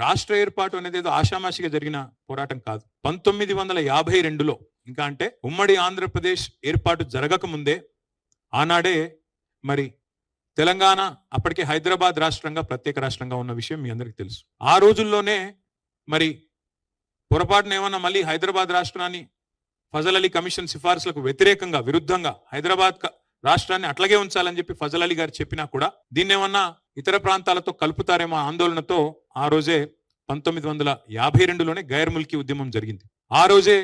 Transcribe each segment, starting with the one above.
రాష్ట్ర ఏర్పాటు అనేది ఏదో ఆషామాషిగా జరిగిన పోరాటం కాదు. 1952లో ఇంకా అంటే ఉమ్మడి ఆంధ్రప్రదేశ్ ఏర్పాటు జరగక ముందే ఆనాడే మరి తెలంగాణ అప్పటికే హైదరాబాద్ రాష్ట్రంగా ప్రత్యేక రాష్ట్రంగా ఉన్న విషయం మీ అందరికీ తెలుసు. ఆ రోజుల్లోనే మరి పొరపాటున ఏమన్నా మళ్ళీ హైదరాబాద్ రాష్ట్రాన్ని ఫజల్ అలీ కమిషన్ సిఫార్సులకు వ్యతిరేకంగా విరుద్ధంగా హైదరాబాద్ రాష్ట్రాన్ని అట్లాగే ఉంచాలని చెప్పి ఫజల్ అలీ గారు చెప్పినా కూడా దీన్ని ఏమన్నా ఇతర ప్రాంతాలతో కలుపుతారేమో ఆందోళనతో ఆ రోజే 1952లోనే గైర్ ముల్కీ ఉద్యమం జరిగింది. ఆ రోజే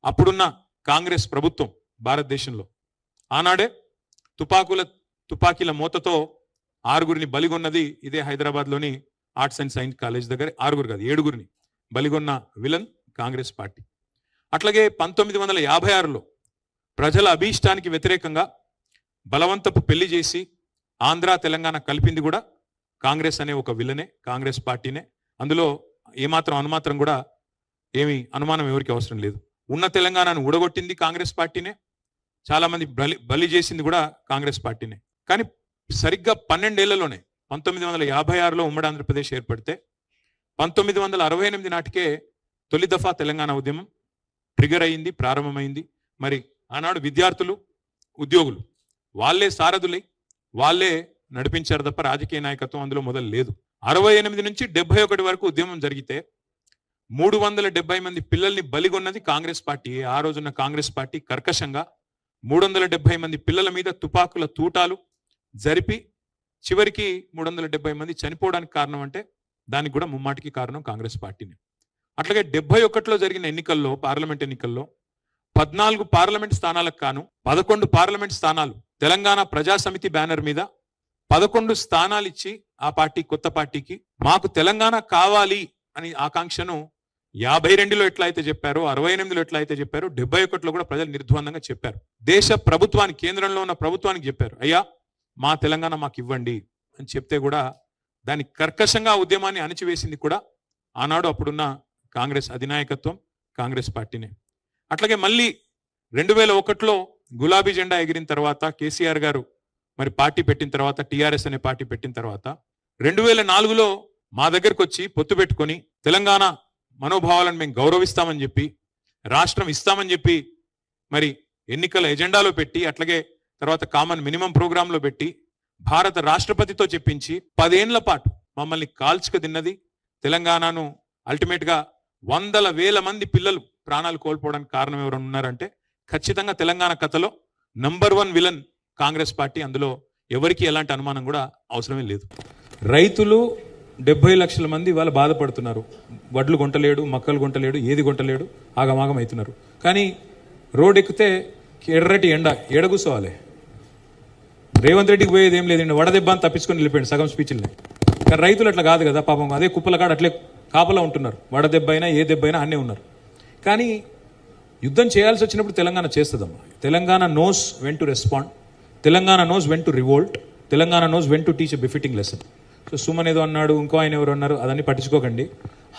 అప్పుడున్న కాంగ్రెస్ ప్రభుత్వం భారతదేశంలో ఆనాడే తుపాకీల మూతతో 6గురిని బలిగొన్నది ఇదే హైదరాబాద్లోని ఆర్ట్స్ అండ్ సైన్స్ కాలేజ్ దగ్గర. 6గురు కాదు 7గురిని బలిగొన్న విలన్ కాంగ్రెస్ పార్టీ. అట్లాగే 1956లో ప్రజల అభీష్టానికి వ్యతిరేకంగా బలవంతపు పెళ్లి చేసి ఆంధ్ర తెలంగాణ కలిపింది కూడా కాంగ్రెస్ అనే ఒక విలనే, కాంగ్రెస్ పార్టీనే. అందులో ఏమాత్రం అనుమాత్రం కూడా ఏమి అనుమానం ఎవరికి అవసరం లేదు. ఉన్న తెలంగాణను ఊడగొట్టింది కాంగ్రెస్ పార్టీనే, చాలా మంది బలి చేసింది కూడా కాంగ్రెస్ పార్టీనే. కానీ సరిగ్గా 12 ఏళ్లలోనే 1956లో ఉమ్మడి ఆంధ్రప్రదేశ్ ఏర్పడితే 1968 నాటికే తొలి దఫా తెలంగాణ ఉద్యమం ట్రిగర్ అయింది, ప్రారంభమైంది. మరి ఆనాడు విద్యార్థులు ఉద్యోగులు వాళ్ళే సారథులై వాళ్ళే నడిపించారు తప్ప రాజకీయ నాయకత్వం అందులో మొదలు లేదు. 68 నుంచి 71 వరకు ఉద్యమం జరిగితే 370 మంది పిల్లల్ని బలిగొన్నది కాంగ్రెస్ పార్టీ. ఆ రోజున్న కాంగ్రెస్ పార్టీ కర్కశంగా 370 మంది పిల్లల మీద తుపాకుల తూటాలు జరిపి చివరికి 370 మంది చనిపోవడానికి కారణం అంటే దానికి కూడా ముమ్మాటికి కారణం కాంగ్రెస్ పార్టీని. అట్లాగే 71లో జరిగిన ఎన్నికల్లో, పార్లమెంట్ ఎన్నికల్లో 14 పార్లమెంట్ స్థానాలకు కాను 11 పార్లమెంట్ స్థానాలు తెలంగాణ ప్రజా సమితి బ్యానర్ మీద 11 స్థానాలు ఇచ్చి ఆ పార్టీ కొత్త పార్టీకి మాకు తెలంగాణ కావాలి అని ఆకాంక్షను 52లో ఎట్లా అయితే చెప్పారో, 68లో ఎట్లా అయితే చెప్పారో, 71లో కూడా ప్రజలు నిర్ద్వందంగా చెప్పారు. దేశ ప్రభుత్వానికి, కేంద్రంలో ఉన్న ప్రభుత్వానికి చెప్పారు, అయ్యా మా తెలంగాణ మాకు ఇవ్వండి అని చెప్తే కూడా దాని కర్కశంగా ఉద్యమాన్ని అణిచివేసింది కూడా ఆనాడు అప్పుడున్న కాంగ్రెస్ అధినాయకత్వం, కాంగ్రెస్ పార్టీనే. అట్లాగే మళ్ళీ 2001లో గులాబీ జెండా ఎగిరిన తర్వాత కేసీఆర్ గారు మరి పార్టీ పెట్టిన తర్వాత, టీఆర్ఎస్ అనే పార్టీ పెట్టిన తర్వాత 2004లో మా దగ్గరకు వచ్చి పొత్తు పెట్టుకొని తెలంగాణ మనోభావాలను మేము గౌరవిస్తామని చెప్పి, రాష్ట్రం ఇస్తామని చెప్పి మరి ఎన్నికల ఎజెండాలో పెట్టి, అట్లాగే తర్వాత కామన్ మినిమం ప్రోగ్రాంలో పెట్టి భారత రాష్ట్రపతితో చెప్పించి 10 ఏళ్ల పాటు మమ్మల్ని కాల్చుక తిన్నది తెలంగాణను. అల్టిమేట్ గా 100,000 మంది పిల్లలు ప్రాణాలు కోల్పోవడానికి కారణం ఎవరైనా ఉన్నారంటే ఖచ్చితంగా తెలంగాణ కథలో నంబర్ 1 విలన్ కాంగ్రెస్ పార్టీ. అందులో ఎవరికి ఎలాంటి అనుమానం కూడా అవసరమే లేదు. రైతులు 70 లక్షల మంది వాళ్ళు బాధపడుతున్నారు. వడ్లు కొంటలేడు, మక్కలు కొంటలేడు, ఏది కొంటలేడు, ఆగమాగం అవుతున్నారు. కానీ రోడ్ ఎక్కితే ఎర్రటి ఎండ కూర్చోవాలి. రేవంత్ రెడ్డికి పోయేది ఏం లేదండి, వడదెబ్బ అని తప్పించుకొని వెళ్ళిపోయింది సగం స్పీచ్లనే. కానీ రైతులు అట్లా కాదు కదా పాపం, అదే కుప్పల కాడ అట్లే కాపలా ఉంటున్నారు. వడదెబ్బ అయినా ఏ దెబ్బ అయినా అన్నీ ఉన్నారు. కానీ యుద్ధం చేయాల్సి వచ్చినప్పుడు తెలంగాణ చేస్తుందమ్మా. Telangana knows when to respond, Telangana knows when to revolt, Telangana knows when to teach a befitting lesson. So Suman ఏదో అన్నాడు, ఇంకో ఆయన ఎవరు అన్నారు, అదన్నీ పట్టించుకోకండి.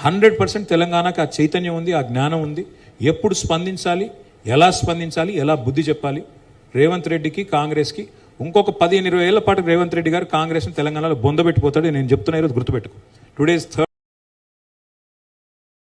100% తెలంగాణకు ఆ చైతన్యం ఉంది, ఆ జ్ఞానం ఉంది. ఎప్పుడు స్పందించాలి, ఎలా స్పందించాలి, ఎలా బుద్ధి చెప్పాలి. రేవంత్ రెడ్డికి, కాంగ్రెస్కి ఇంకొక 15-20 ఏళ్ల పాటు రేవంత్ రెడ్డి గారు కాంగ్రెస్ని తెలంగాణలో బొందబెట్టిపోతాడు. నేను చెప్తున్నా, ఈరోజు గుర్తుపెట్టుకో. Today is 3rd